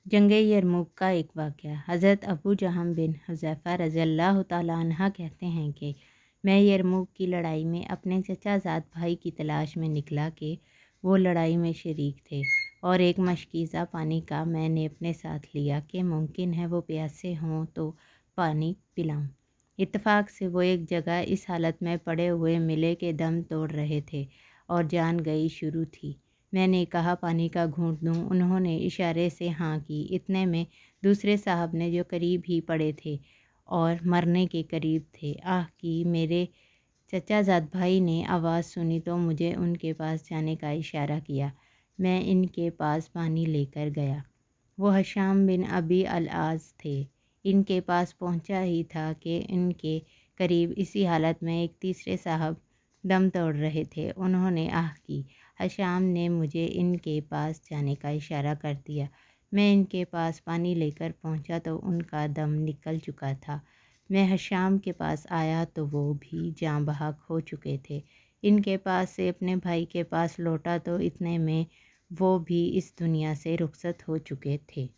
जंग यरमुक का एक वाक़या। हज़रत अबू जहम बिन हुज़ैफ़ा रज़ियल्लाहु तआला अन्हा कहते हैं कि मैं यरमुक की लड़ाई में अपने चचाज़ाद भाई की तलाश में निकला कि वो लड़ाई में शरीक थे, और एक मशकीज़ा पानी का मैंने अपने साथ लिया कि मुमकिन है वो प्यासे हों तो पानी पिलाऊं। इत्तफ़ाक़ से वो एक जगह इस हालत में पड़े हुए मिले कि दम तोड़ रहे थे और जान गई शुरू थी। मैंने कहा पानी का घूंट दूँ। उन्होंने इशारे से हाँ की। इतने में दूसरे साहब ने, जो करीब ही पड़े थे और मरने के करीब थे, आह की। मेरे चचाज़ाद भाई ने आवाज़ सुनी तो मुझे उनके पास जाने का इशारा किया। मैं इनके पास पानी लेकर गया। वो हशाम बिन अबी अल-आस थे। इनके पास पहुंचा ही था कि इनके करीब इसी हालत में एक तीसरे साहब दम तोड़ रहे थे। उन्होंने आह की। हशाम ने मुझे इनके पास जाने का इशारा कर दिया। मैं इनके पास पानी लेकर पहुंचा तो उनका दम निकल चुका था। मैं हशाम के पास आया तो वो भी जाँ बहक हो चुके थे। इनके पास से अपने भाई के पास लौटा तो इतने में वो भी इस दुनिया से रुखसत हो चुके थे।